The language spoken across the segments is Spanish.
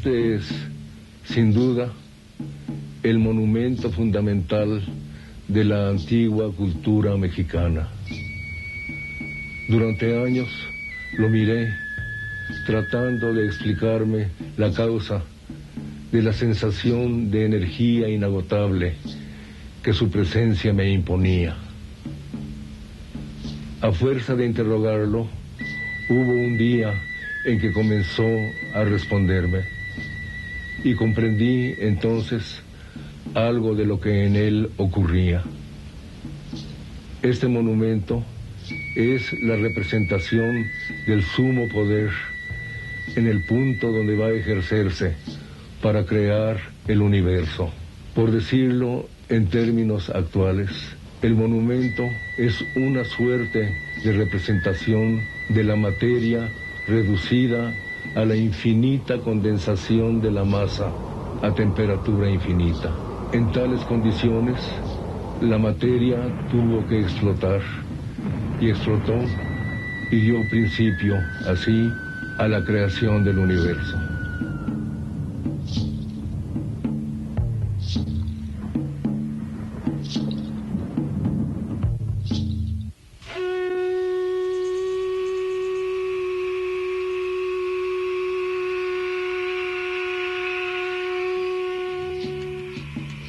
Este es, sin duda, el monumento fundamental de la antigua cultura mexicana. Durante años lo miré tratando de explicarme la causa de la sensación de energía inagotable que su presencia me imponía. A fuerza de interrogarlo, hubo un día en que comenzó a responderme y comprendí entonces algo de lo que en él ocurría. Este monumento es la representación del sumo poder en el punto donde va a ejercerse para crear el universo. Por decirlo en términos actuales, el monumento es una suerte de representación de la materia reducida a la infinita condensación de la masa a temperatura infinita. En tales condiciones, la materia tuvo que explotar, y explotó y dio principio, así, a la creación del universo.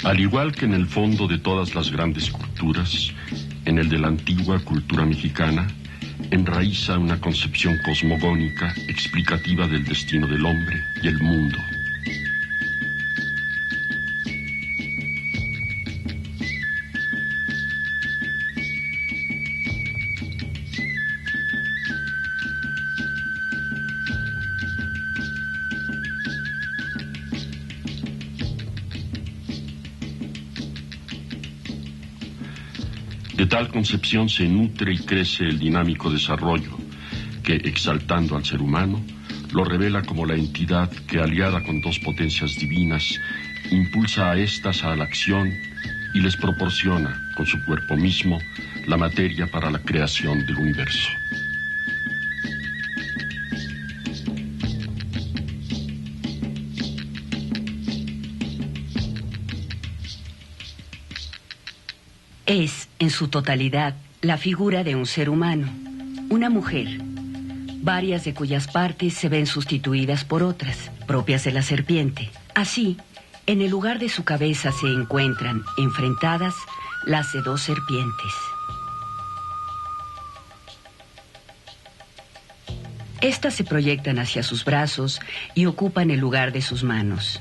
Al igual que en el fondo de todas las grandes culturas, en el de la antigua cultura mexicana, enraiza una concepción cosmogónica explicativa del destino del hombre y el mundo. De tal concepción se nutre y crece el dinámico desarrollo que, exaltando al ser humano, lo revela como la entidad que, aliada con dos potencias divinas, impulsa a éstas a la acción y les proporciona, con su cuerpo mismo, la materia para la creación del universo. Es, en su totalidad, la figura de un ser humano, una mujer, varias de cuyas partes se ven sustituidas por otras, propias de la serpiente. Así, en el lugar de su cabeza se encuentran, enfrentadas, las de dos serpientes. Estas se proyectan hacia sus brazos y ocupan el lugar de sus manos.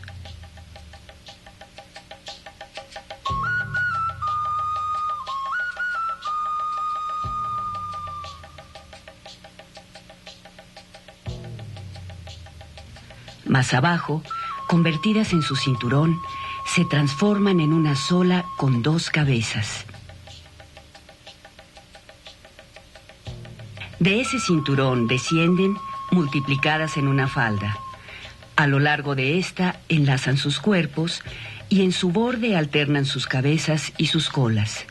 Más abajo, convertidas en su cinturón, se transforman en una sola con dos cabezas. De ese cinturón descienden multiplicadas en una falda. A lo largo de esta enlazan sus cuerpos y en su borde alternan sus cabezas y sus colas.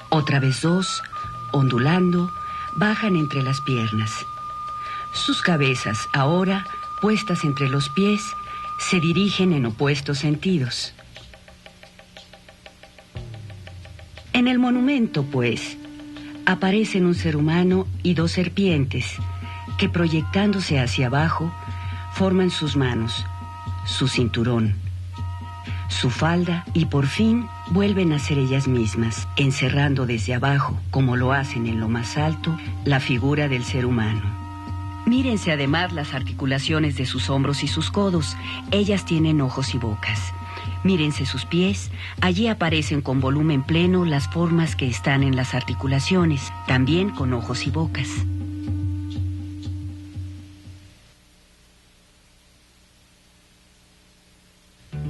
Otra vez dos, ondulando, bajan entre las piernas. Sus cabezas, ahora puestas entre los pies, se dirigen en opuestos sentidos. En el monumento, pues, aparecen un ser humano y dos serpientes que, proyectándose hacia abajo, forman sus manos, su cinturón, su falda y por fin vuelven a ser ellas mismas, encerrando desde abajo, como lo hacen en lo más alto, la figura del ser humano. Mírense además las articulaciones de sus hombros y sus codos. Ellas tienen ojos y bocas. Mírense sus pies. Allí aparecen con volumen pleno las formas que están en las articulaciones, también con ojos y bocas.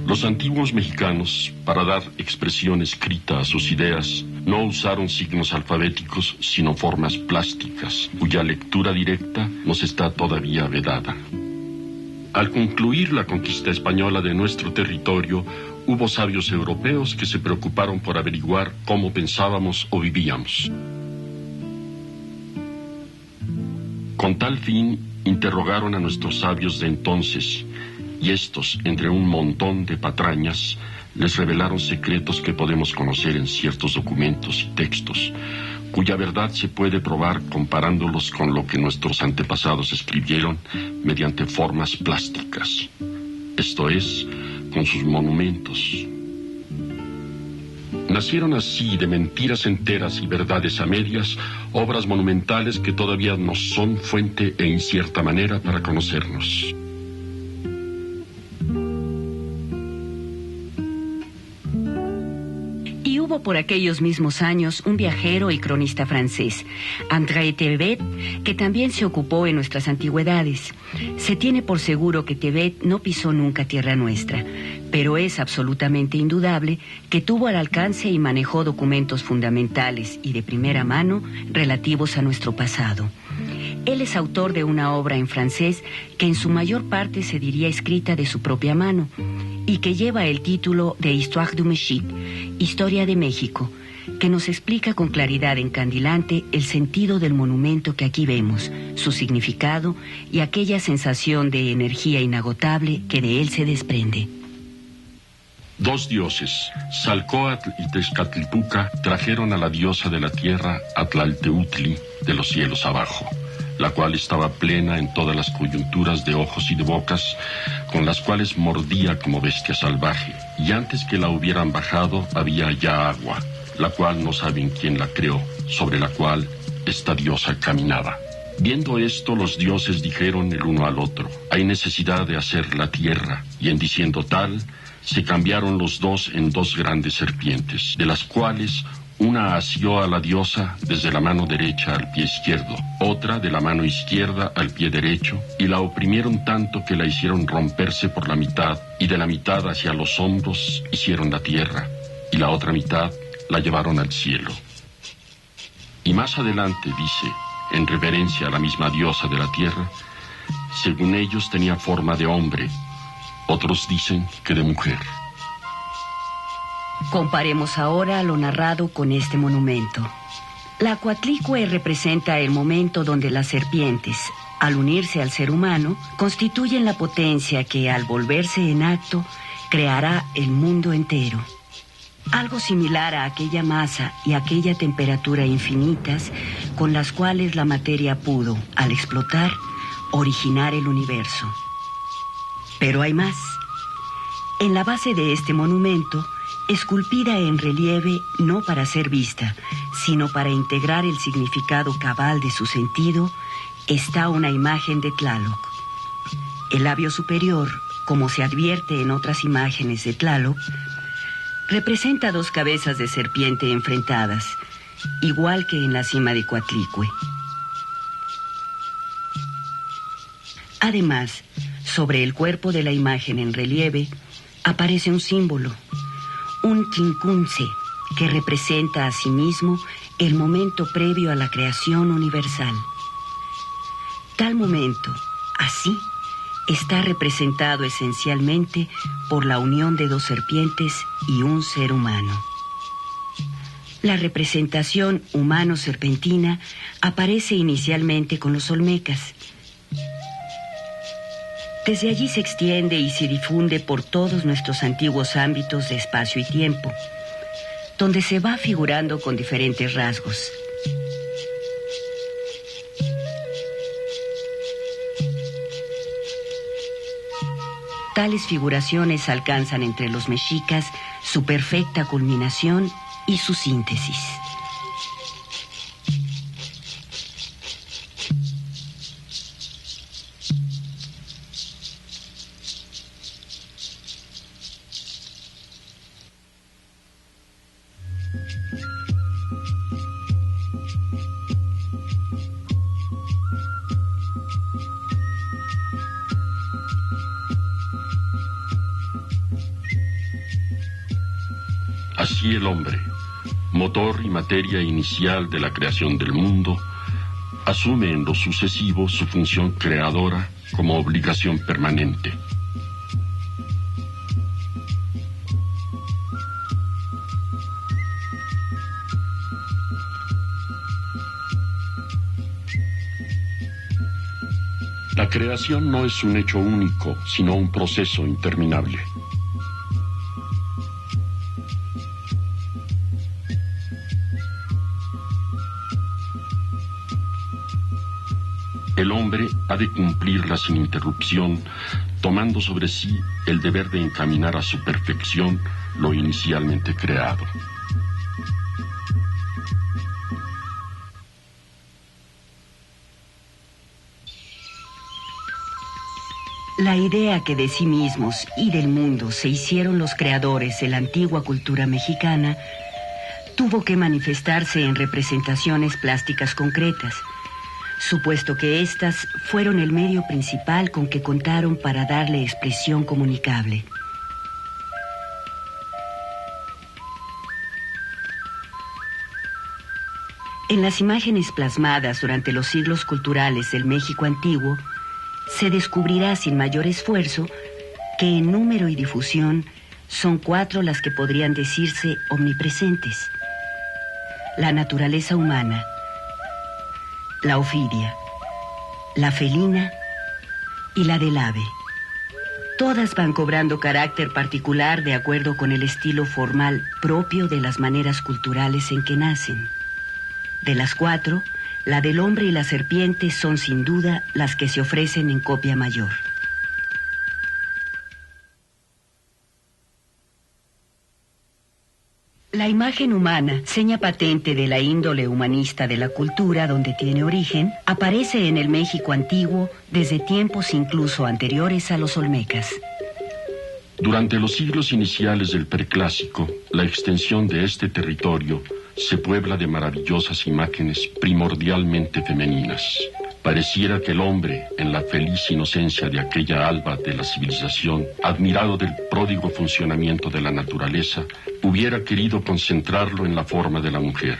Los antiguos mexicanos, para dar expresión escrita a sus ideas, no usaron signos alfabéticos, sino formas plásticas, cuya lectura directa nos está todavía vedada. Al concluir la conquista española de nuestro territorio, hubo sabios europeos que se preocuparon por averiguar cómo pensábamos o vivíamos. Con tal fin, interrogaron a nuestros sabios de entonces, y estos, entre un montón de patrañas, les revelaron secretos que podemos conocer en ciertos documentos y textos, cuya verdad se puede probar comparándolos con lo que nuestros antepasados escribieron mediante formas plásticas, esto es, con sus monumentos. Nacieron así de mentiras enteras y verdades a medias, obras monumentales que todavía nos son fuente e incierta manera para conocernos. Y hubo por aquellos mismos años un viajero y cronista francés, André Tebet, que también se ocupó en nuestras antigüedades. Se tiene por seguro que Tebet no pisó nunca tierra nuestra, pero es absolutamente indudable que tuvo al alcance y manejó documentos fundamentales y de primera mano relativos a nuestro pasado. Él es autor de una obra en francés que en su mayor parte se diría escrita de su propia mano y que lleva el título de Histoire du Mexique, Historia de México, que nos explica con claridad encandilante el sentido del monumento que aquí vemos, su significado y aquella sensación de energía inagotable que de él se desprende. Dos dioses, Tzalcóatl y Tezcatlipoca, trajeron a la diosa de la tierra, Atlalteutli, de los cielos abajo, la cual estaba plena en todas las coyunturas de ojos y de bocas, con las cuales mordía como bestia salvaje, y antes que la hubieran bajado había ya agua, la cual no saben quién la creó, sobre la cual esta diosa caminaba. Viendo esto, los dioses dijeron el uno al otro, hay necesidad de hacer la tierra, y en diciendo tal, se cambiaron los dos en dos grandes serpientes, de las cuales una asió a la diosa desde la mano derecha al pie izquierdo, otra de la mano izquierda al pie derecho, y la oprimieron tanto que la hicieron romperse por la mitad, y de la mitad hacia los hombros hicieron la tierra, y la otra mitad la llevaron al cielo. Y más adelante dice, en reverencia a la misma diosa de la tierra, según ellos tenía forma de hombre, otros dicen que de mujer. Comparemos ahora lo narrado con este monumento. La Coatlicue representa el momento donde las serpientes, al unirse al ser humano, constituyen la potencia que, al volverse en acto, creará el mundo entero. Algo similar a aquella masa y aquella temperatura infinitas con las cuales la materia pudo, al explotar, originar el universo. Pero hay más. En la base de este monumento, esculpida en relieve no para ser vista, sino para integrar el significado cabal de su sentido, está una imagen de Tlaloc. El labio superior, como se advierte en otras imágenes de Tlaloc, representa dos cabezas de serpiente enfrentadas, igual que en la cima de Coatlicue. Además, sobre el cuerpo de la imagen en relieve, aparece un símbolo, un quincunce, que representa asimismo el momento previo a la creación universal. Tal momento, así, está representado esencialmente por la unión de dos serpientes y un ser humano. La representación humano-serpentina aparece inicialmente con los olmecas. Desde allí se extiende y se difunde por todos nuestros antiguos ámbitos de espacio y tiempo, donde se va figurando con diferentes rasgos. Tales figuraciones alcanzan entre los mexicas su perfecta culminación y su síntesis. Así el hombre, motor y materia inicial de la creación del mundo, asume en lo sucesivo su función creadora como obligación permanente. La creación no es un hecho único, sino un proceso interminable. El hombre ha de cumplirla sin interrupción, tomando sobre sí el deber de encaminar a su perfección lo inicialmente creado. La idea que de sí mismos y del mundo se hicieron los creadores de la antigua cultura mexicana tuvo que manifestarse en representaciones plásticas concretas, supuesto que éstas fueron el medio principal con que contaron para darle expresión comunicable. En las imágenes plasmadas durante los siglos culturales del México antiguo, se descubrirá sin mayor esfuerzo que en número y difusión son 4 las que podrían decirse omnipresentes: la naturaleza humana, la ofidia, la felina y la del ave. Todas van cobrando carácter particular de acuerdo con el estilo formal propio de las maneras culturales en que nacen. De las 4, la del hombre y la serpiente son sin duda las que se ofrecen en copia mayor. La imagen humana, seña patente de la índole humanista de la cultura donde tiene origen, aparece en el México antiguo desde tiempos incluso anteriores a los olmecas. Durante los siglos iniciales del Preclásico, la extensión de este territorio se puebla de maravillosas imágenes primordialmente femeninas. Pareciera que el hombre, en la feliz inocencia de aquella alba de la civilización, admirado del pródigo funcionamiento de la naturaleza, hubiera querido concentrarlo en la forma de la mujer,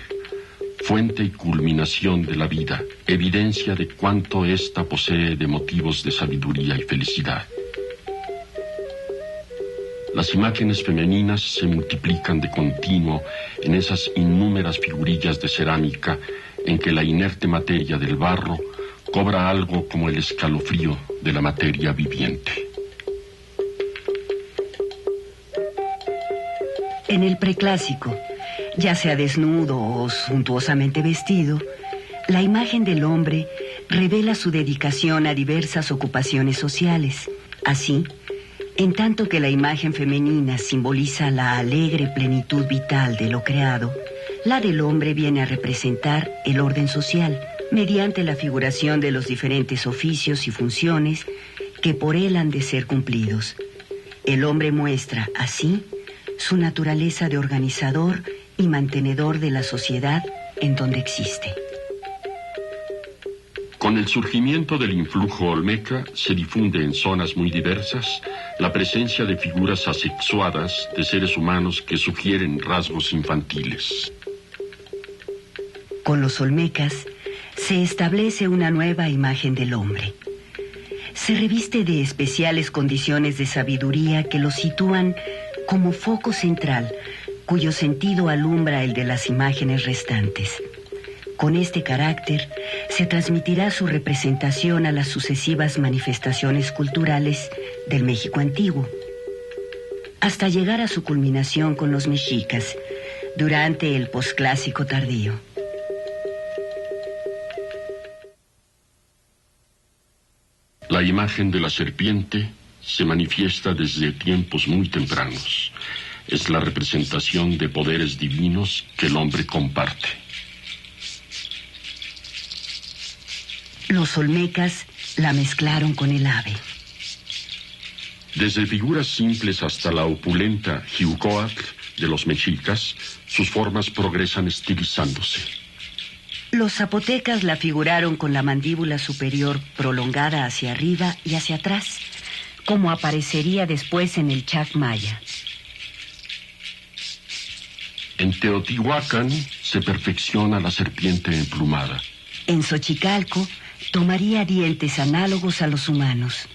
fuente y culminación de la vida, evidencia de cuánto ésta posee de motivos de sabiduría y felicidad. Las imágenes femeninas se multiplican de continuo en esas innúmeras figurillas de cerámica en que la inerte materia del barro cobra algo como el escalofrío de la materia viviente. En el Preclásico, ya sea desnudo o suntuosamente vestido, la imagen del hombre revela su dedicación a diversas ocupaciones sociales. Así, en tanto que la imagen femenina simboliza la alegre plenitud vital de lo creado, la del hombre viene a representar el orden social, mediante la figuración de los diferentes oficios y funciones que por él han de ser cumplidos. El hombre muestra, así, su naturaleza de organizador y mantenedor de la sociedad en donde existe. Con el surgimiento del influjo olmeca se difunde en zonas muy diversas la presencia de figuras asexuadas de seres humanos que sugieren rasgos infantiles. Con los olmecas se establece una nueva imagen del hombre. Se reviste de especiales condiciones de sabiduría que lo sitúan como foco central, cuyo sentido alumbra el de las imágenes restantes. Con este carácter se transmitirá su representación a las sucesivas manifestaciones culturales del México antiguo, hasta llegar a su culminación con los mexicas, durante el posclásico tardío. La imagen de la serpiente se manifiesta desde tiempos muy tempranos. Es la representación de poderes divinos que el hombre comparte. Los olmecas la mezclaron con el ave. Desde figuras simples hasta la opulenta Jiucoatl de los mexicas, sus formas progresan estilizándose. Los zapotecas la figuraron con la mandíbula superior prolongada hacia arriba y hacia atrás, como aparecería después en el Chac Maya. En Teotihuacán se perfecciona la serpiente emplumada. En Xochicalco tomaría dientes análogos a los humanos.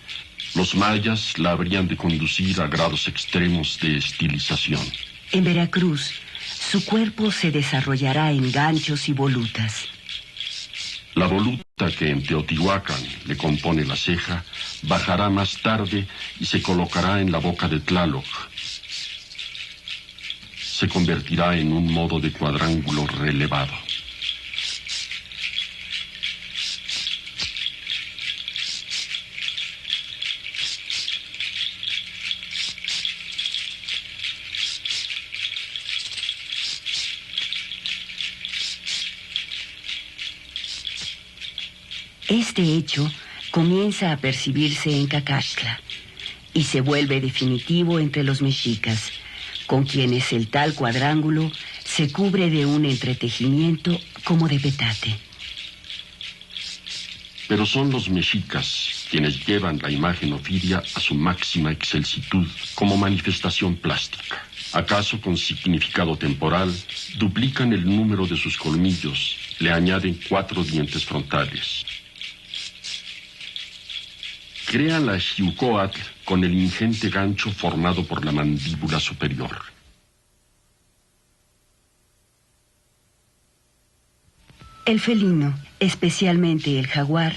Los mayas la habrían de conducir a grados extremos de estilización. En Veracruz, su cuerpo se desarrollará en ganchos y volutas. La voluta recta que en Teotihuacán le compone la ceja, bajará más tarde y se colocará en la boca de Tlaloc. Se convertirá en un modo de cuadrángulo relevado. Este hecho comienza a percibirse en Cacaxtla y se vuelve definitivo entre los mexicas, con quienes el tal cuadrángulo se cubre de un entretejimiento como de petate. Pero son los mexicas quienes llevan la imagen ofidia a su máxima excelsitud como manifestación plástica. ¿Acaso con significado temporal duplican el número de sus colmillos, le añaden 4 dientes frontales? Crean la Xiucoatl con el ingente gancho formado por la mandíbula superior. El felino, especialmente el jaguar,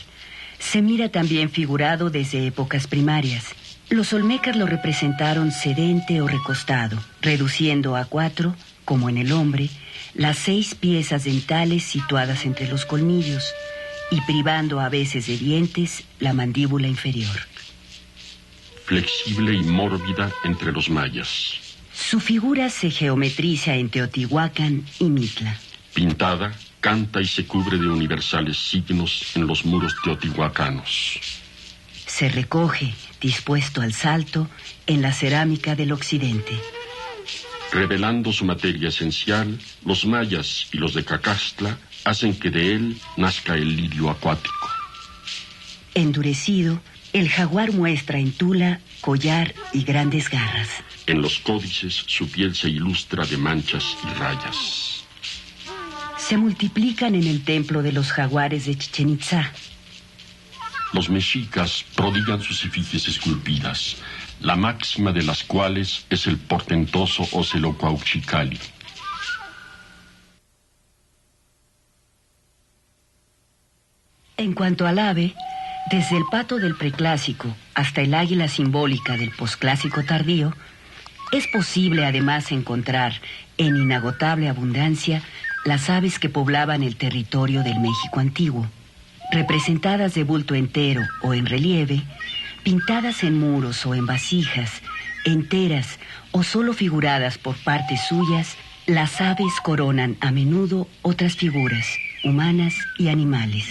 se mira también figurado desde épocas primarias. Los olmecas lo representaron sedente o recostado, reduciendo a 4, como en el hombre, las 6 piezas dentales situadas entre los colmillos, y privando a veces de dientes la mandíbula inferior. Flexible y mórbida entre los mayas. Su figura se geometriza en Teotihuacán y Mitla. Pintada, canta y se cubre de universales signos en los muros teotihuacanos. Se recoge, dispuesto al salto, en la cerámica del occidente. Revelando su materia esencial, los mayas y los de Cacaxtla hacen que de él nazca el lirio acuático. Endurecido, el jaguar muestra en tula, collar y grandes garras. En los códices su piel se ilustra de manchas y rayas. Se multiplican en el templo de los jaguares de Chichén Itzá. Los mexicas prodigan sus efigies esculpidas, la máxima de las cuales es el portentoso Ocelocuauhxicalli. En cuanto al ave, desde el pato del preclásico hasta el águila simbólica del posclásico tardío, es posible además encontrar en inagotable abundancia las aves que poblaban el territorio del México antiguo, representadas de bulto entero o en relieve, pintadas en muros o en vasijas, enteras o solo figuradas por partes suyas. Las aves coronan a menudo otras figuras, humanas y animales.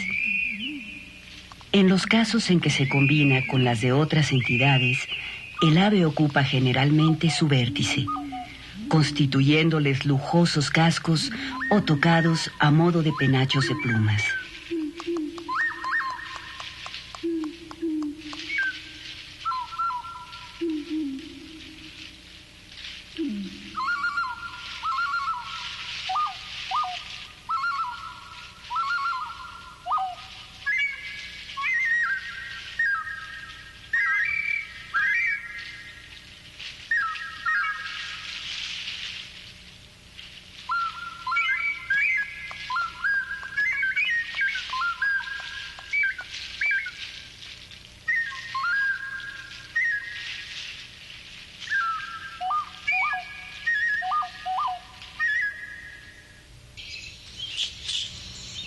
En los casos en que se combina con las de otras entidades, el ave ocupa generalmente su vértice, constituyéndoles lujosos cascos o tocados a modo de penachos de plumas.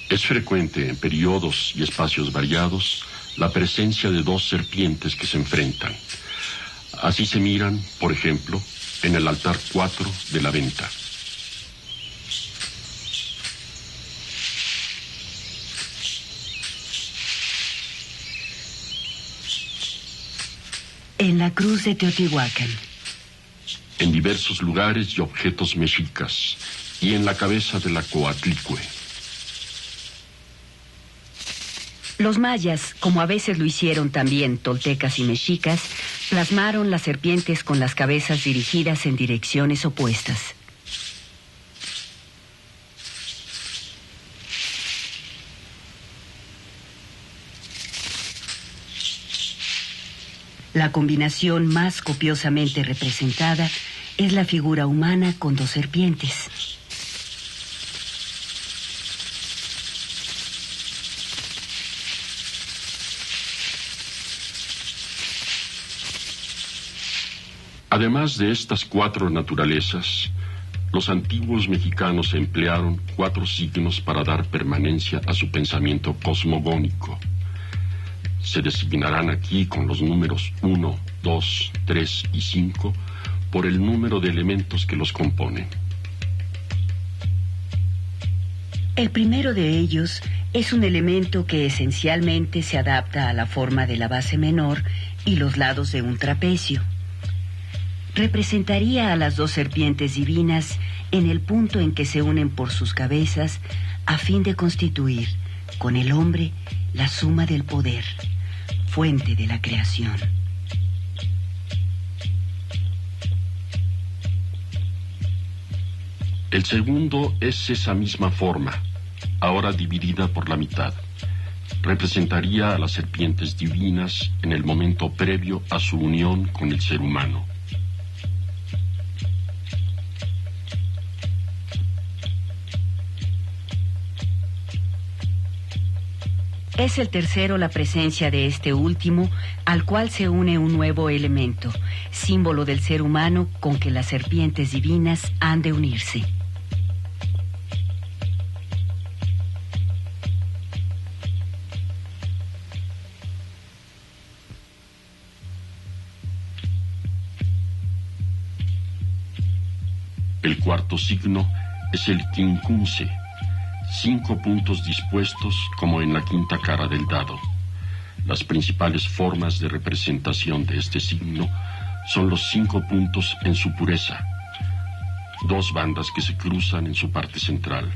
Es frecuente en periodos y espacios variados la presencia de 2 serpientes que se enfrentan. Así se miran, por ejemplo, en el altar 4 de la venta. En la cruz de Teotihuacán. En diversos lugares y objetos mexicas, y en la cabeza de la Coatlicue. Los mayas, como a veces lo hicieron también toltecas y mexicas, plasmaron las serpientes con las cabezas dirigidas en direcciones opuestas. La combinación más copiosamente representada es la figura humana con 2 serpientes. Además de estas 4 naturalezas, los antiguos mexicanos emplearon 4 signos para dar permanencia a su pensamiento cosmogónico. Se designarán aquí con los números 1, 2, 3 y 5 por el número de elementos que los componen. El primero de ellos es un elemento que esencialmente se adapta a la forma de la base menor y los lados de un trapecio. Representaría a las 2 serpientes divinas en el punto en que se unen por sus cabezas a fin de constituir, con el hombre, la suma del poder, fuente de la creación. El segundo es esa misma forma, ahora dividida por la mitad. Representaría a las serpientes divinas en el momento previo a su unión con el ser humano. Es el tercero la presencia de este último, al cual se une un nuevo elemento, símbolo del ser humano con que las serpientes divinas han de unirse. El cuarto signo es el quincunce, 5 puntos dispuestos como en la quinta cara del dado. Las principales formas de representación de este signo son los 5 puntos en su pureza, 2 bandas que se cruzan en su parte central,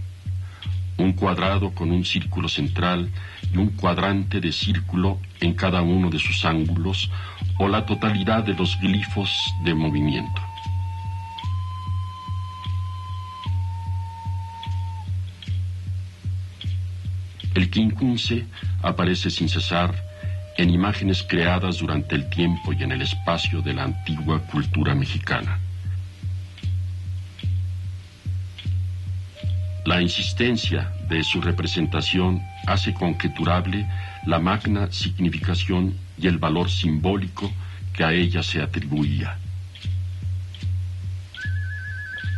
un cuadrado con un círculo central y un cuadrante de círculo en cada uno de sus ángulos, o la totalidad de los glifos de movimiento. El quincunce aparece sin cesar en imágenes creadas durante el tiempo y en el espacio de la antigua cultura mexicana. La insistencia de su representación hace conjeturable la magna significación y el valor simbólico que a ella se atribuía.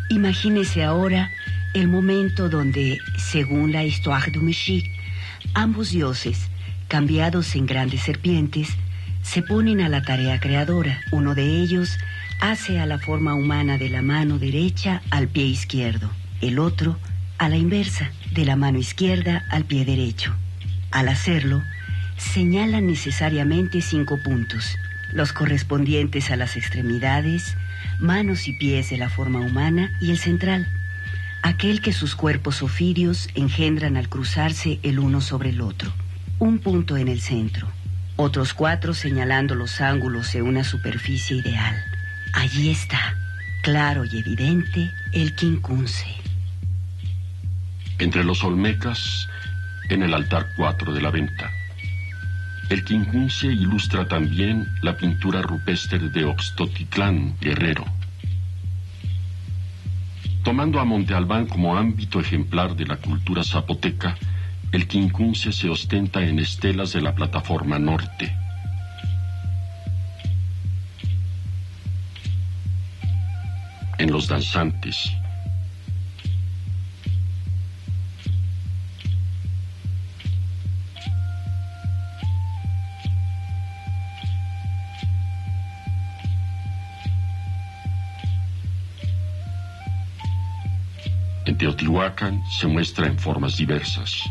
Imagínese ahora el momento donde, según la Histoire du Mexique, ambos dioses, cambiados en grandes serpientes, se ponen a la tarea creadora. Uno de ellos hace a la forma humana de la mano derecha al pie izquierdo, el otro a la inversa, de la mano izquierda al pie derecho. Al hacerlo, señalan necesariamente 5 puntos, los correspondientes a las extremidades, manos y pies de la forma humana, y el central, aquel que sus cuerpos ofídeos engendran al cruzarse el uno sobre el otro. Un punto en el centro, otros 4 señalando los ángulos de una superficie ideal. Allí está, claro y evidente, el quincunce. Entre los olmecas, en el altar 4 de la venta. El quincunce ilustra también la pintura rupestre de Oxtotitlán, Guerrero. Tomando a Monte Albán como ámbito ejemplar de la cultura zapoteca, el quincunce se ostenta en estelas de la plataforma norte. En los danzantes. En Teotihuacán se muestra en formas diversas.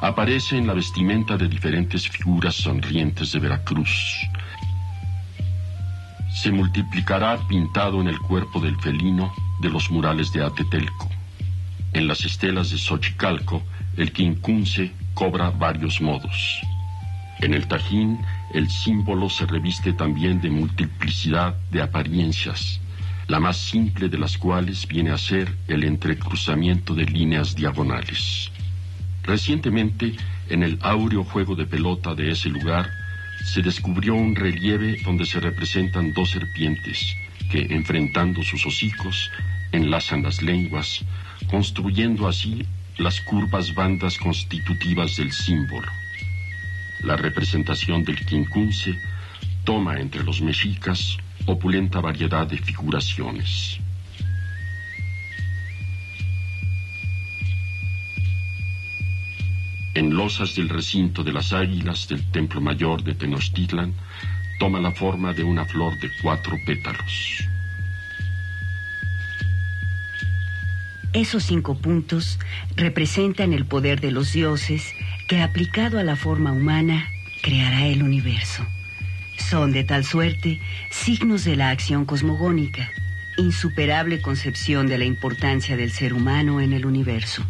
Aparece en la vestimenta de diferentes figuras sonrientes de Veracruz. Se multiplicará pintado en el cuerpo del felino de los murales de Atetelco. En las estelas de Xochicalco, el quincunce cobra varios modos. En el Tajín, el símbolo se reviste también de multiplicidad de apariencias, la más simple de las cuales viene a ser el entrecruzamiento de líneas diagonales. Recientemente, en el áureo juego de pelota de ese lugar, se descubrió un relieve donde se representan 2 serpientes que, enfrentando sus hocicos, enlazan las lenguas, construyendo así las curvas bandas constitutivas del símbolo. La representación del quincunce toma entre los mexicas opulenta variedad de figuraciones. En losas del recinto de las águilas del Templo Mayor de Tenochtitlan, toma la forma de una flor de 4 pétalos. Esos 5 puntos representan el poder de los dioses que, aplicado a la forma humana, creará el universo. Son de tal suerte signos de la acción cosmogónica, insuperable concepción de la importancia del ser humano en el universo.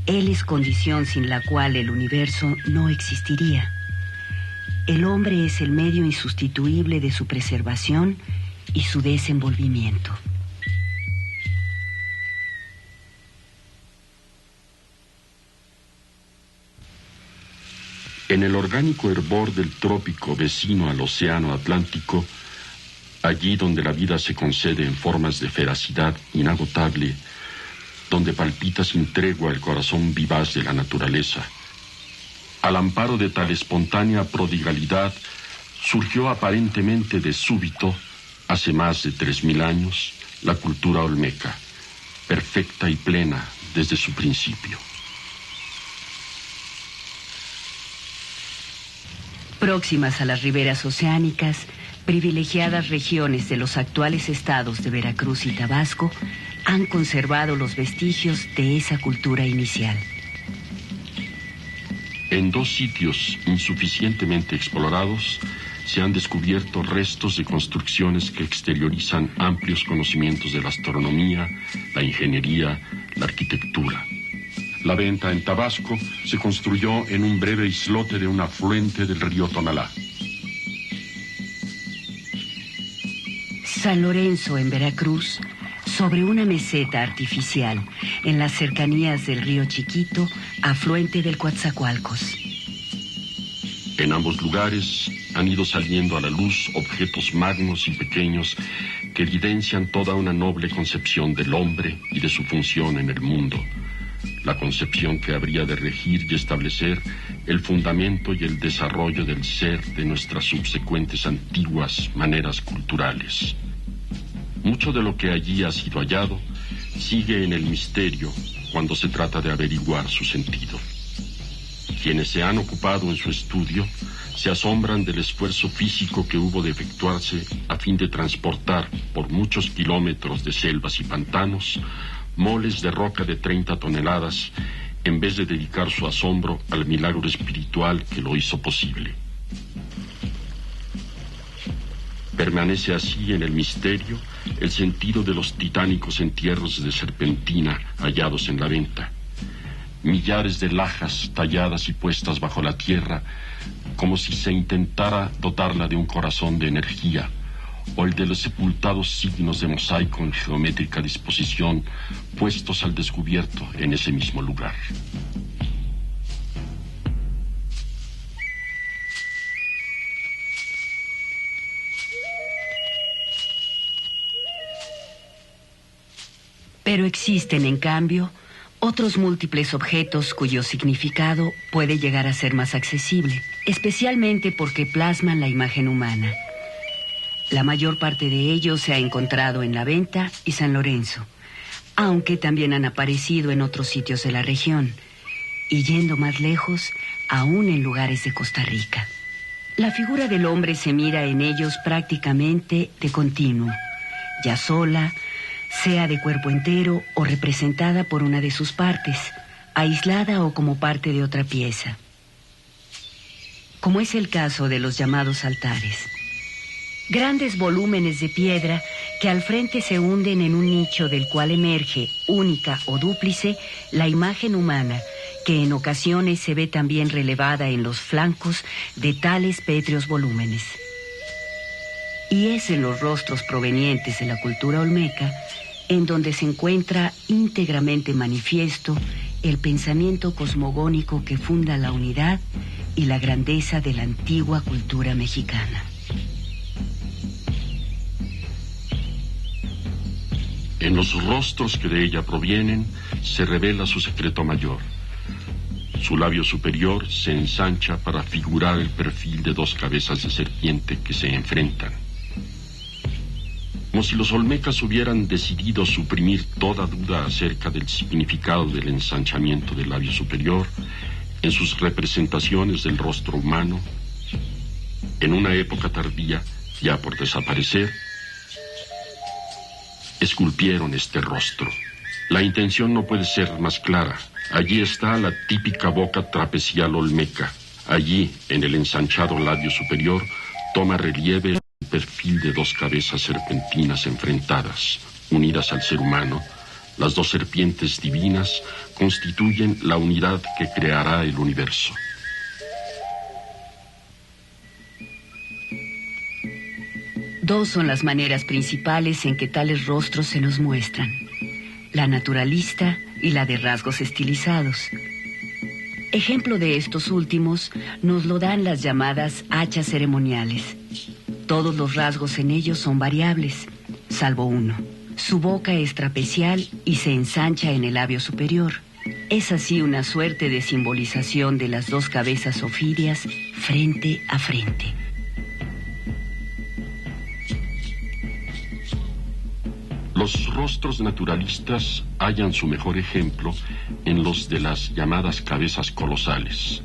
Él es condición sin la cual el universo no existiría. El hombre es el medio insustituible de su preservación y su desenvolvimiento. En el orgánico hervor del trópico vecino al océano Atlántico, allí donde la vida se concede en formas de feracidad inagotable, donde palpita sin tregua el corazón vivaz de la naturaleza, al amparo de tal espontánea prodigalidad, surgió aparentemente de súbito, hace más de 3000 años, la cultura olmeca, perfecta y plena desde su principio. Próximas a las riberas oceánicas, privilegiadas regiones de los actuales estados de Veracruz y Tabasco han conservado los vestigios de esa cultura inicial. En 2 sitios insuficientemente explorados se han descubierto restos de construcciones que exteriorizan amplios conocimientos de la astronomía, la ingeniería, la arquitectura. La venta en Tabasco se construyó en un breve islote de un afluente del río Tonalá. San Lorenzo, en Veracruz, sobre una meseta artificial, en las cercanías del río Chiquito, afluente del Coatzacoalcos. En ambos lugares han ido saliendo a la luz objetos magnos y pequeños que evidencian toda una noble concepción del hombre y de su función en el mundo. La concepción que habría de regir y establecer el fundamento y el desarrollo del ser de nuestras subsecuentes antiguas maneras culturales. Mucho de lo que allí ha sido hallado sigue en el misterio cuando se trata de averiguar su sentido. Quienes se han ocupado en su estudio se asombran del esfuerzo físico que hubo de efectuarse a fin de transportar por muchos kilómetros de selvas y pantanos moles de roca de 30 toneladas, en vez de dedicar su asombro al milagro espiritual que lo hizo posible. Permanece así en el misterio el sentido de los titánicos entierros de serpentina hallados en la venta. Millares de lajas talladas y puestas bajo la tierra, como si se intentara dotarla de un corazón de energía, o el de los sepultados signos de mosaico en geométrica disposición puestos al descubierto en ese mismo lugar. Pero existen, en cambio, otros múltiples objetos cuyo significado puede llegar a ser más accesible, especialmente porque plasman la imagen humana. La mayor parte de ellos se ha encontrado en La Venta y San Lorenzo, aunque también han aparecido en otros sitios de la región, y yendo más lejos, aún en lugares de Costa Rica. La figura del hombre se mira en ellos prácticamente de continuo, ya sola, sea de cuerpo entero o representada por una de sus partes, aislada o como parte de otra pieza, como es el caso de los llamados altares. Grandes volúmenes de piedra que al frente se hunden en un nicho del cual emerge, única o dúplice, la imagen humana, que en ocasiones se ve también relevada en los flancos de tales pétreos volúmenes. Y es en los rostros provenientes de la cultura olmeca en donde se encuentra íntegramente manifiesto el pensamiento cosmogónico que funda la unidad y la grandeza de la antigua cultura mexicana. En los rostros que de ella provienen se revela su secreto mayor. Su labio superior se ensancha para figurar el perfil de 2 cabezas de serpiente que se enfrentan. como si los olmecas hubieran decidido suprimir toda duda acerca del significado del ensanchamiento del labio superior en sus representaciones del rostro humano, en una época tardía, ya por desaparecer, esculpieron este rostro. La intención no puede ser más clara. Allí está la típica boca trapecial olmeca. Allí, en el ensanchado labio superior, toma relieve el perfil de dos cabezas serpentinas enfrentadas, unidas al ser humano. Las dos serpientes divinas constituyen la unidad que creará el universo. Dos son las maneras principales en que tales rostros se nos muestran: la naturalista y la de rasgos estilizados. Ejemplo de estos últimos nos lo dan las llamadas hachas ceremoniales. Todos los rasgos en ellos son variables, salvo uno. Su boca es trapecial y se ensancha en el labio superior. Es así una suerte de simbolización de las dos cabezas ofídeas frente a frente. Los rostros naturalistas hallan su mejor ejemplo en los de las llamadas cabezas colosales,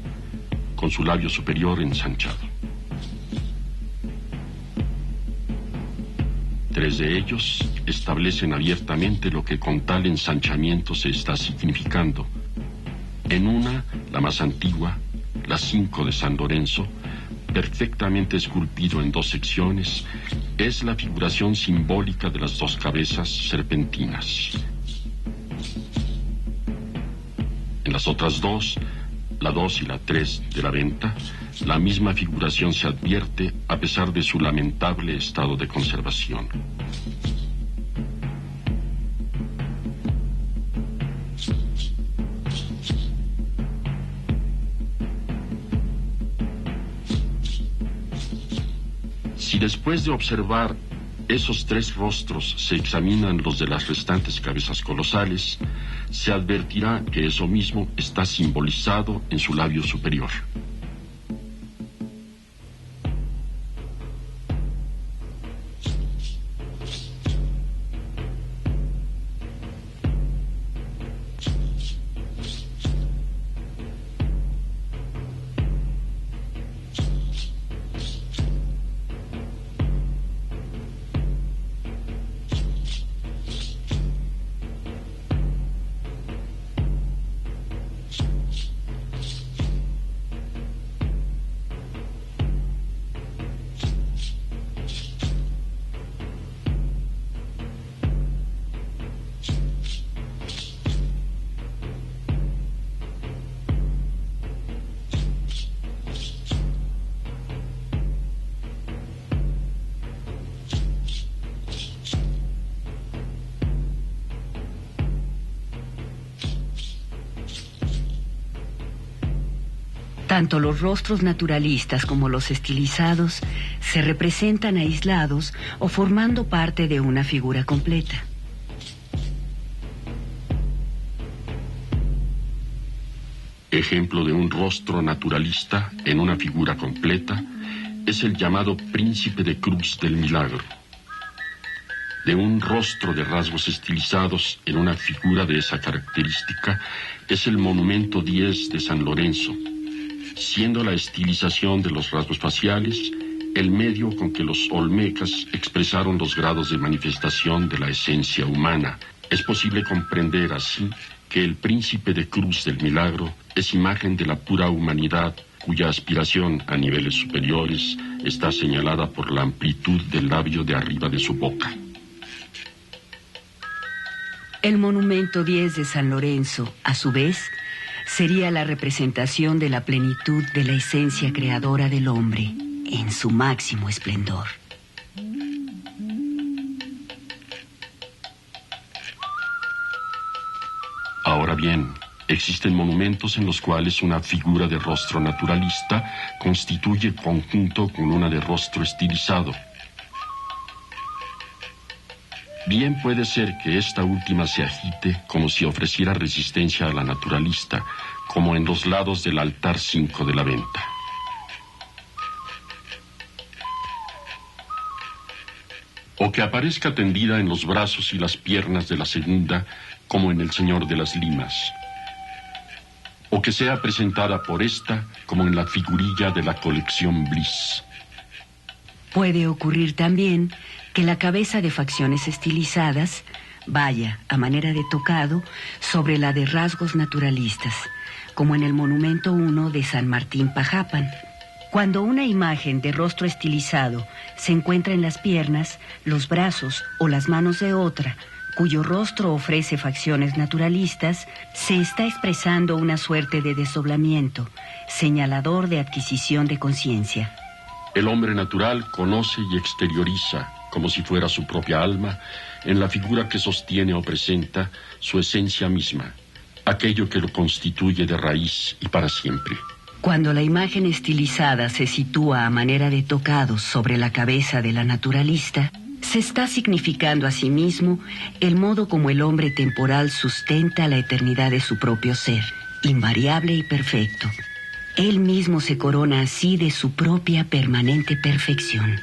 con su labio superior ensanchado. 3 de ellos establecen abiertamente lo que con tal ensanchamiento se está significando. En una, la más antigua, la 5 de San Lorenzo, perfectamente esculpido en 2 secciones, es la figuración simbólica de las dos cabezas serpentinas. En las otras 2, la 2 y la 3 de la venta, la misma figuración se advierte a pesar de su lamentable estado de conservación. Si después de observar esos 3 rostros se examinan los de las restantes cabezas colosales, se advertirá que eso mismo está simbolizado en su labio superior. Tanto los rostros naturalistas como los estilizados se representan aislados o formando parte de una figura completa. Ejemplo de un rostro naturalista en una figura completa es el llamado Príncipe de Cruz del Milagro. De un rostro de rasgos estilizados en una figura de esa característica es el monumento 10 de San Lorenzo, siendo la estilización de los rasgos faciales el medio con que los olmecas expresaron los grados de manifestación de la esencia humana. Es posible comprender así que el Príncipe de Cruz del Milagro es imagen de la pura humanidad, cuya aspiración a niveles superiores está señalada por la amplitud del labio de arriba de su boca. El monumento 10 de San Lorenzo, a su vez, sería la representación de la plenitud de la esencia creadora del hombre en su máximo esplendor. Ahora bien, existen monumentos en los cuales una figura de rostro naturalista constituye conjunto con una de rostro estilizado. Bien puede ser que esta última se agite como si ofreciera resistencia a la naturalista, como en los lados del altar 5 de la venta. o que aparezca tendida en los brazos y las piernas de la segunda, como en El Señor de las Limas, o que sea presentada por esta como en la figurilla de la colección Bliss. Puede ocurrir también que la cabeza de facciones estilizadas vaya, a manera de tocado, sobre la de rasgos naturalistas, como en el Monumento 1 de San Martín Pajapan. Cuando una imagen de rostro estilizado se encuentra en las piernas, los brazos o las manos de otra, cuyo rostro ofrece facciones naturalistas, se está expresando una suerte de desdoblamiento, señalador de adquisición de conciencia. El hombre natural conoce y exterioriza, como si fuera su propia alma, en la figura que sostiene o presenta su esencia misma, aquello que lo constituye de raíz y para siempre. Cuando la imagen estilizada se sitúa a manera de tocado sobre la cabeza de la naturalista, se está significando a sí mismo el modo como el hombre temporal sustenta la eternidad de su propio ser, invariable y perfecto. Él mismo se corona así de su propia permanente perfección.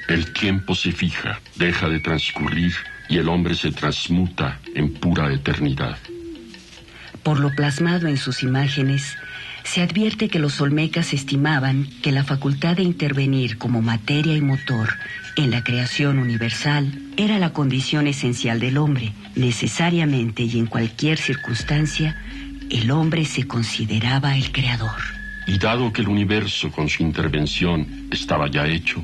El tiempo se fija, deja de transcurrir y el hombre se transmuta en pura eternidad. Por lo plasmado en sus imágenes, se advierte que los olmecas estimaban que la facultad de intervenir como materia y motor en la creación universal era la condición esencial del hombre. Necesariamente y en cualquier circunstancia, el hombre se consideraba el creador. Y dado que el universo con su intervención estaba ya hecho,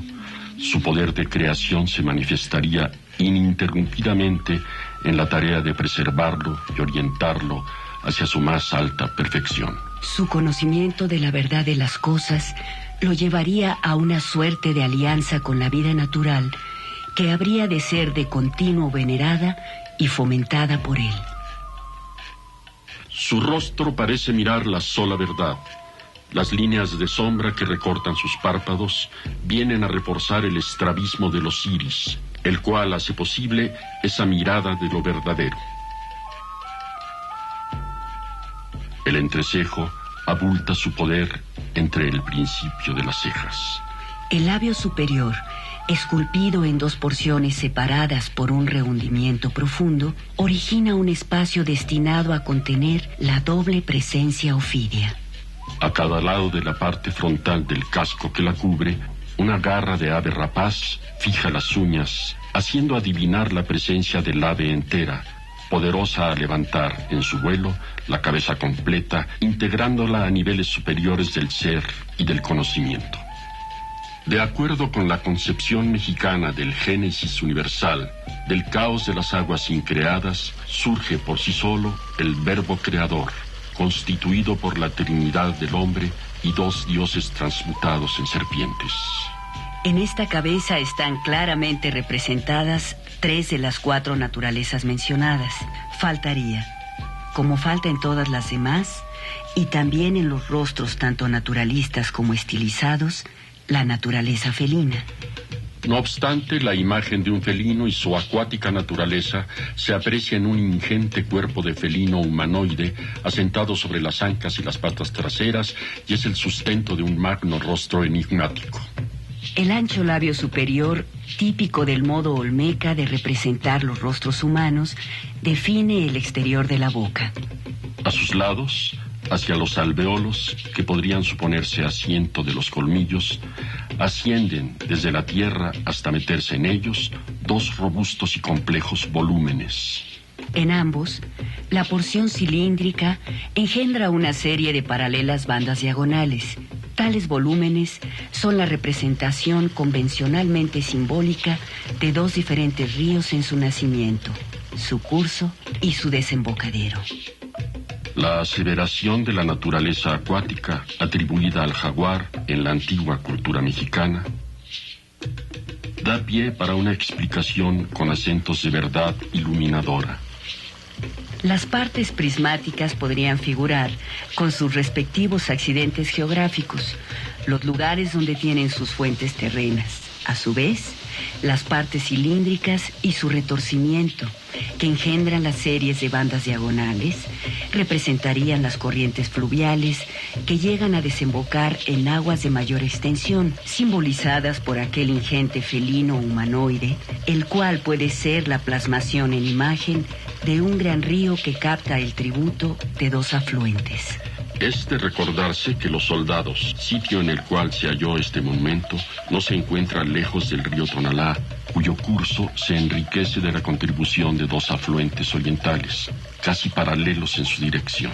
su poder de creación se manifestaría ininterrumpidamente en la tarea de preservarlo y orientarlo hacia su más alta perfección. Su conocimiento de la verdad de las cosas lo llevaría a una suerte de alianza con la vida natural que habría de ser de continuo venerada y fomentada por él. Su rostro parece mirar la sola verdad. Las líneas de sombra que recortan sus párpados vienen a reforzar el estrabismo de los iris, el cual hace posible esa mirada de lo verdadero. El entrecejo abulta su poder entre el principio de las cejas. El labio superior, esculpido en dos porciones separadas por un rehundimiento profundo, origina un espacio destinado a contener la doble presencia ofídea. A cada lado de la parte frontal del casco que la cubre, una garra de ave rapaz fija las uñas, haciendo adivinar la presencia del ave entera, poderosa a levantar en su vuelo la cabeza completa, integrándola a niveles superiores del ser y del conocimiento. De acuerdo con la concepción mexicana del génesis universal, del caos de las aguas increadas, surge por sí solo el verbo creador, constituido por la Trinidad del hombre y dos dioses transmutados en serpientes. En esta cabeza están claramente representadas 3 de las 4 naturalezas mencionadas. Faltaría, como falta en todas las demás, y también en los rostros tanto naturalistas como estilizados, la naturaleza felina. No obstante, la imagen de un felino y su acuática naturaleza se aprecia en un ingente cuerpo de felino humanoide asentado sobre las ancas y las patas traseras y es el sustento de un magno rostro enigmático. El ancho labio superior, típico del modo olmeca de representar los rostros humanos, define el exterior de la boca. A sus lados, hacia los alveolos, que podrían suponerse asiento de los colmillos, ascienden desde la tierra hasta meterse en ellos 2 robustos y complejos volúmenes. En ambos, la porción cilíndrica engendra una serie de paralelas bandas diagonales. Tales volúmenes son la representación convencionalmente simbólica de 2 diferentes ríos en su nacimiento, su curso y su desembocadero. La aseveración de la naturaleza acuática atribuida al jaguar en la antigua cultura mexicana da pie para una explicación con acentos de verdad iluminadora. Las partes prismáticas podrían figurar con sus respectivos accidentes geográficos, los lugares donde tienen sus fuentes terrenas. A su vez, las partes cilíndricas y su retorcimiento, que engendran las series de bandas diagonales, representarían las corrientes fluviales que llegan a desembocar en aguas de mayor extensión, simbolizadas por aquel ingente felino humanoide, el cual puede ser la plasmación en imagen de un gran río que capta el tributo de dos afluentes. Es de recordarse que los soldados, sitio en el cual se halló este monumento, no se encuentra lejos del río Tonalá, cuyo curso se enriquece de la contribución de dos afluentes orientales, casi paralelos en su dirección.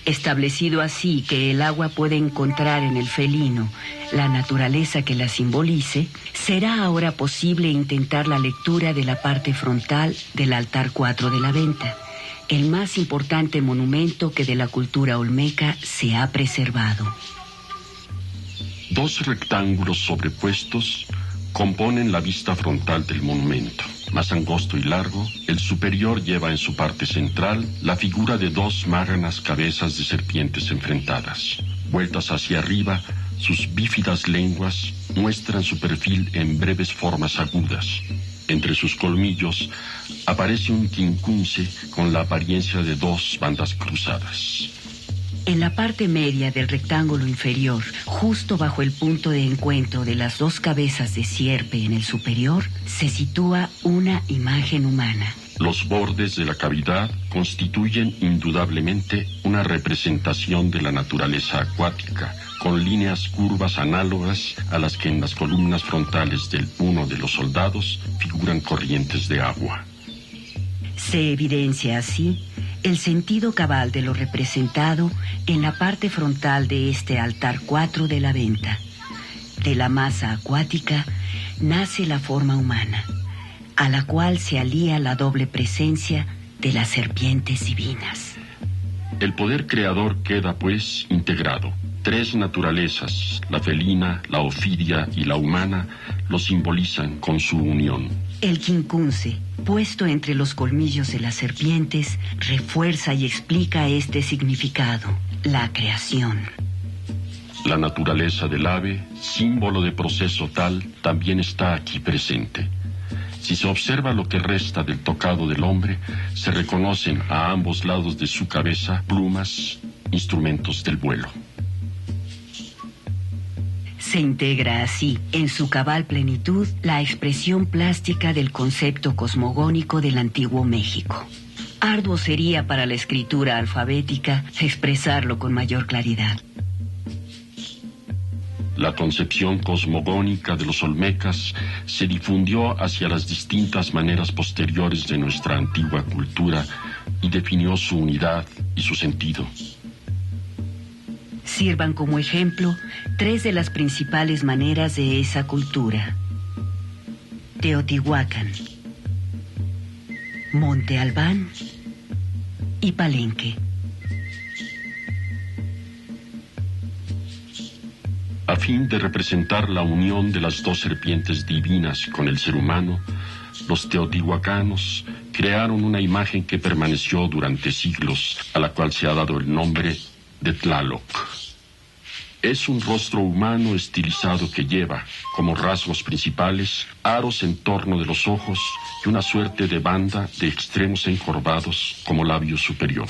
Establecido así que el agua puede encontrar en el felino la naturaleza que la simbolice, será ahora posible intentar la lectura de la parte frontal del altar 4 de la venta, el más importante monumento que de la cultura olmeca se ha preservado. Dos rectángulos sobrepuestos componen la vista frontal del monumento. Más angosto y largo, el superior lleva en su parte central la figura de dos máganas cabezas de serpientes enfrentadas. Vueltas hacia arriba, sus bífidas lenguas muestran su perfil en breves formas agudas. Entre sus colmillos aparece un quincunce con la apariencia de dos bandas cruzadas. En la parte media del rectángulo inferior, justo bajo el punto de encuentro de las dos cabezas de sierpe en el superior, se sitúa una imagen humana. Los bordes de la cavidad constituyen indudablemente una representación de la naturaleza acuática, con líneas curvas análogas a las que en las columnas frontales del uno de los soldados figuran corrientes de agua. Se evidencia así el sentido cabal de lo representado en la parte frontal de este altar 4 de la venta. De la masa acuática nace la forma humana, a la cual se alía la doble presencia de las serpientes divinas. El poder creador queda, pues, integrado. Tres naturalezas, la felina, la ofidia y la humana, lo simbolizan con su unión. El quincunce, puesto entre los colmillos de las serpientes, refuerza y explica este significado, la creación. La naturaleza del ave, símbolo de proceso tal, también está aquí presente. Si se observa lo que resta del tocado del hombre, se reconocen a ambos lados de su cabeza plumas, instrumentos del vuelo. Se integra así, en su cabal plenitud, la expresión plástica del concepto cosmogónico del antiguo México. Arduo sería para la escritura alfabética expresarlo con mayor claridad. La concepción cosmogónica de los olmecas se difundió hacia las distintas maneras posteriores de nuestra antigua cultura y definió su unidad y su sentido. Sirvan como ejemplo tres de las principales maneras de esa cultura: Teotihuacán, Monte Albán y Palenque. A fin de representar la unión de las dos serpientes divinas con el ser humano, los teotihuacanos crearon una imagen que permaneció durante siglos, a la cual se ha dado el nombre de Tlaloc. Es un rostro humano estilizado que lleva, como rasgos principales, aros en torno de los ojos y una suerte de banda de extremos encorvados como labio superior.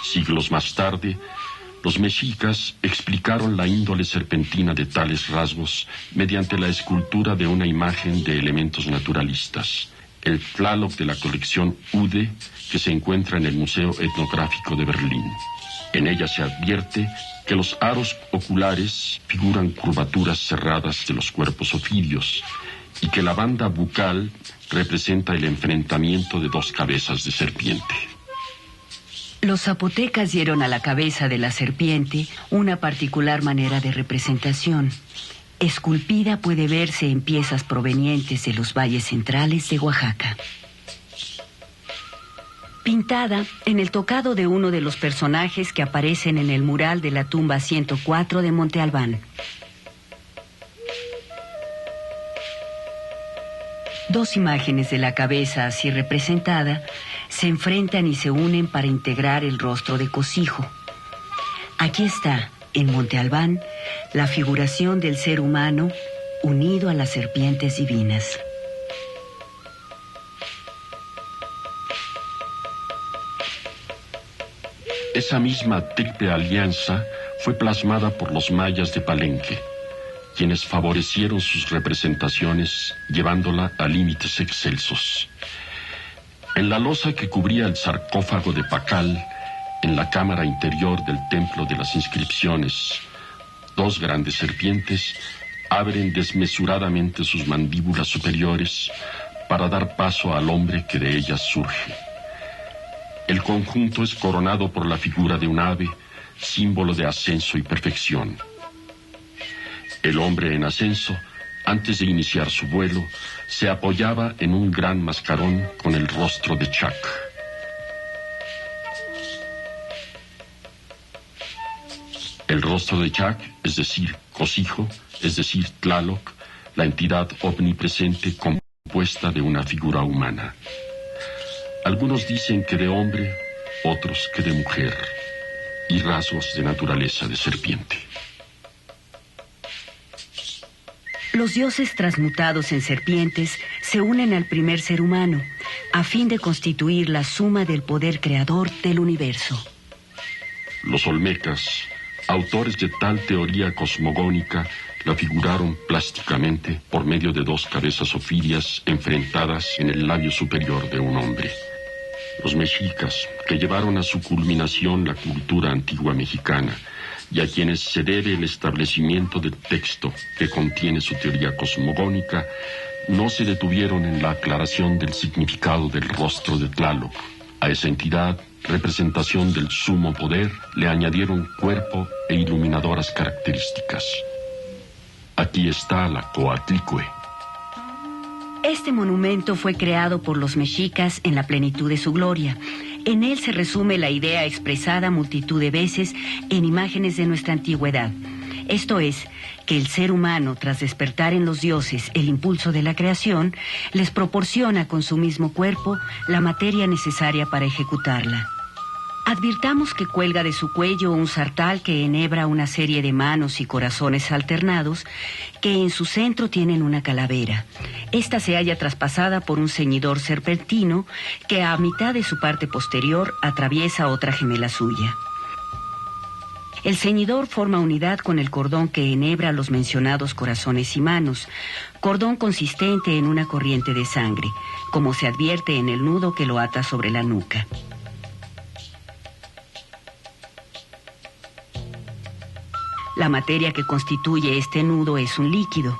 Siglos más tarde, los mexicas explicaron la índole serpentina de tales rasgos mediante la escultura de una imagen de elementos naturalistas, el Tlaloc de la colección Ude, que se encuentra en el Museo Etnográfico de Berlín. En ella se advierte que los aros oculares figuran curvaturas cerradas de los cuerpos ofidios y que la banda bucal representa el enfrentamiento de dos cabezas de serpiente. Los zapotecas dieron a la cabeza de la serpiente una particular manera de representación. Esculpida puede verse en piezas provenientes de los valles centrales de Oaxaca. Pintada en el tocado de uno de los personajes que aparecen en el mural de la tumba 104 de Monte Albán. Dos imágenes de la cabeza así representada se enfrentan y se unen para integrar el rostro de Cosijo. Aquí está, en Monte Albán, la figuración del ser humano unido a las serpientes divinas. Esa misma triple alianza fue plasmada por los mayas de Palenque, quienes favorecieron sus representaciones llevándola a límites excelsos. En la losa que cubría el sarcófago de Pacal, en la cámara interior del templo de las inscripciones, 2 grandes serpientes abren desmesuradamente sus mandíbulas superiores para dar paso al hombre que de ellas surge. El conjunto es coronado por la figura de un ave, símbolo de ascenso y perfección. El hombre en ascenso, antes de iniciar su vuelo, se apoyaba en un gran mascarón con el rostro de Chac. El rostro de Chac, es decir, Cosijo, es decir, Tlaloc, la entidad omnipresente compuesta de una figura humana. Algunos dicen que de hombre, otros que de mujer, y rasgos de naturaleza de serpiente. Los dioses transmutados en serpientes se unen al primer ser humano, a fin de constituir la suma del poder creador del universo. Los olmecas, autores de tal teoría cosmogónica, la figuraron plásticamente por medio de 2 cabezas ofirias enfrentadas en el labio superior de un hombre. Los mexicas, que llevaron a su culminación la cultura antigua mexicana, y a quienes se debe el establecimiento del texto que contiene su teoría cosmogónica, no se detuvieron en la aclaración del significado del rostro de Tlaloc. A esa entidad, representación del sumo poder, le añadieron cuerpo e iluminadoras características. Aquí está la Coatlicue. Este monumento fue creado por los mexicas en la plenitud de su gloria. En él se resume la idea expresada multitud de veces en imágenes de nuestra antigüedad. Esto es, que el ser humano, tras despertar en los dioses el impulso de la creación, les proporciona con su mismo cuerpo la materia necesaria para ejecutarla. Advirtamos que cuelga de su cuello un sartal que enhebra una serie de manos y corazones alternados que en su centro tienen una calavera. Esta se halla traspasada por un ceñidor serpentino que a mitad de su parte posterior atraviesa otra gemela suya. El ceñidor forma unidad con el cordón que enhebra los mencionados corazones y manos, cordón consistente en una corriente de sangre, como se advierte en el nudo que lo ata sobre la nuca. La materia que constituye este nudo es un líquido.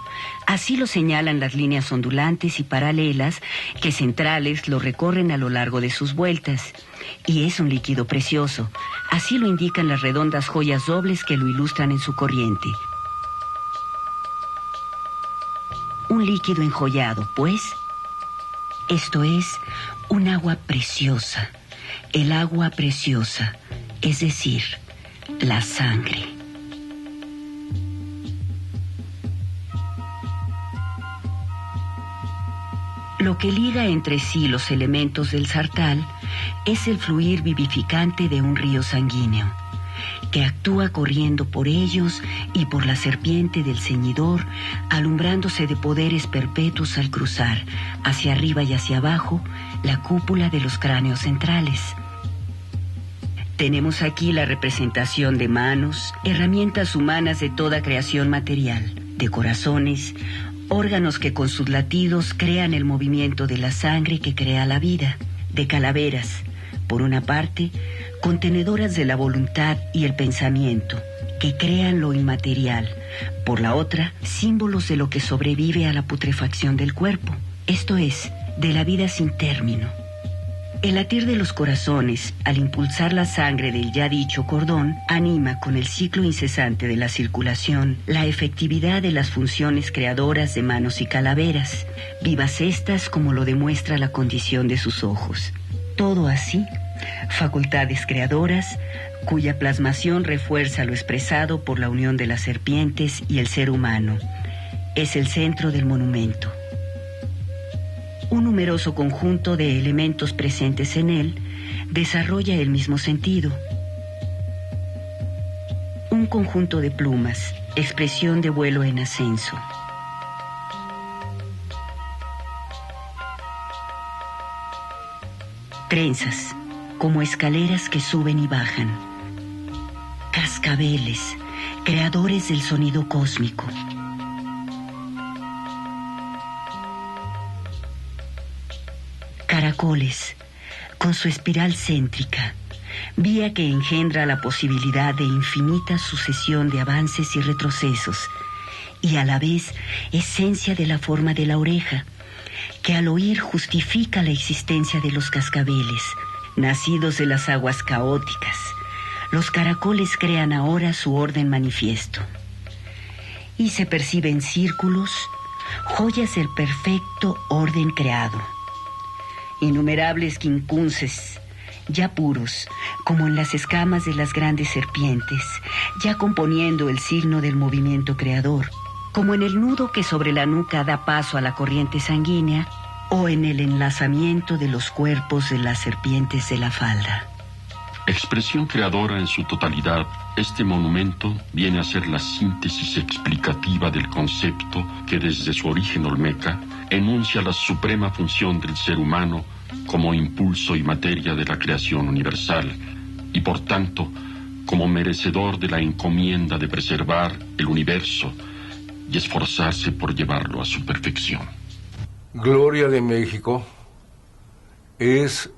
Así lo señalan las líneas ondulantes y paralelas que centrales lo recorren a lo largo de sus vueltas. Y es un líquido precioso. Así lo indican las redondas joyas dobles que lo ilustran en su corriente. Un líquido enjollado, pues. Esto es un agua preciosa. El agua preciosa, es decir, la sangre. Lo que liga entre sí los elementos del sartal es el fluir vivificante de un río sanguíneo, que actúa corriendo por ellos y por la serpiente del ceñidor, alumbrándose de poderes perpetuos al cruzar, hacia arriba y hacia abajo, la cúpula de los cráneos centrales. Tenemos aquí la representación de manos, herramientas humanas de toda creación material, de corazones, órganos que con sus latidos crean el movimiento de la sangre que crea la vida, de calaveras, por una parte, contenedoras de la voluntad y el pensamiento, que crean lo inmaterial, por la otra, símbolos de lo que sobrevive a la putrefacción del cuerpo, esto es, de la vida sin término. El latir de los corazones, al impulsar la sangre del ya dicho cordón, anima con el ciclo incesante de la circulación la efectividad de las funciones creadoras de manos y calaveras, vivas estas como lo demuestra la condición de sus ojos. Todo así, facultades creadoras, cuya plasmación refuerza lo expresado por la unión de las serpientes y el ser humano. Es el centro del monumento. Un numeroso conjunto de elementos presentes en él desarrolla el mismo sentido. Un conjunto de plumas, expresión de vuelo en ascenso. Trenzas, como escaleras que suben y bajan. Cascabeles, creadores del sonido cósmico. Caracoles, con su espiral céntrica, vía que engendra la posibilidad de infinita sucesión de avances y retrocesos, y a la vez esencia de la forma de la oreja, que al oír justifica la existencia de los cascabeles, nacidos de las aguas caóticas. Los caracoles crean ahora su orden manifiesto. Y se perciben círculos, joyas del perfecto orden creado. Innumerables quincunces, ya puros, como en las escamas de las grandes serpientes, ya componiendo el signo del movimiento creador, como en el nudo que sobre la nuca da paso a la corriente sanguínea, o en el enlazamiento de los cuerpos de las serpientes de la falda. Expresión creadora en su totalidad, este monumento viene a ser la síntesis explicativa del concepto que desde su origen olmeca enuncia la suprema función del ser humano como impulso y materia de la creación universal y por tanto como merecedor de la encomienda de preservar el universo y esforzarse por llevarlo a su perfección. Gloria de México es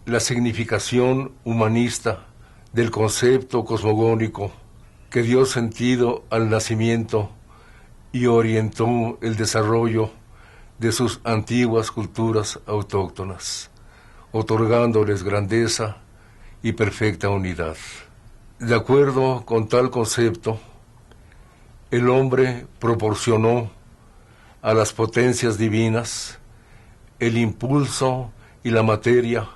la significación humanista del concepto cosmogónico que dio sentido al nacimiento y orientó el desarrollo de sus antiguas culturas autóctonas, otorgándoles grandeza y perfecta unidad. De acuerdo con tal concepto, el hombre proporcionó a las potencias divinas el impulso y la materia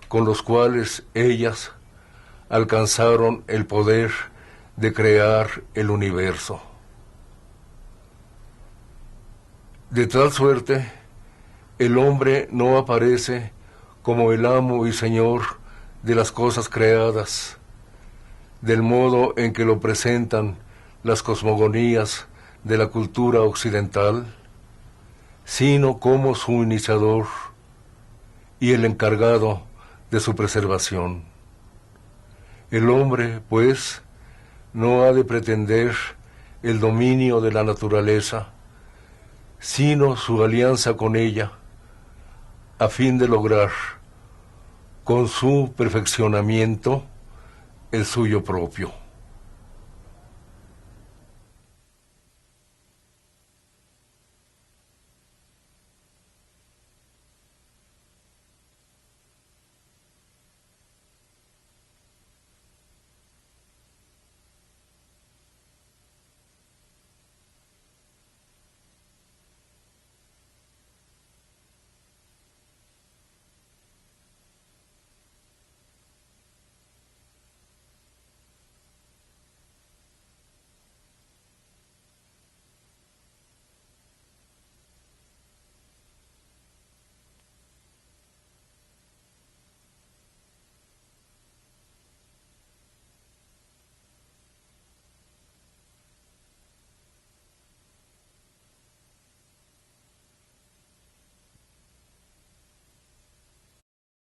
con los cuales ellas alcanzaron el poder de crear el universo. De tal suerte, el hombre no aparece como el amo y señor de las cosas creadas, del modo en que lo presentan las cosmogonías de la cultura occidental, sino como su iniciador y el encargado de su preservación. El hombre, pues, no ha de pretender el dominio de la naturaleza, sino su alianza con ella, a fin de lograr, con su perfeccionamiento, el suyo propio.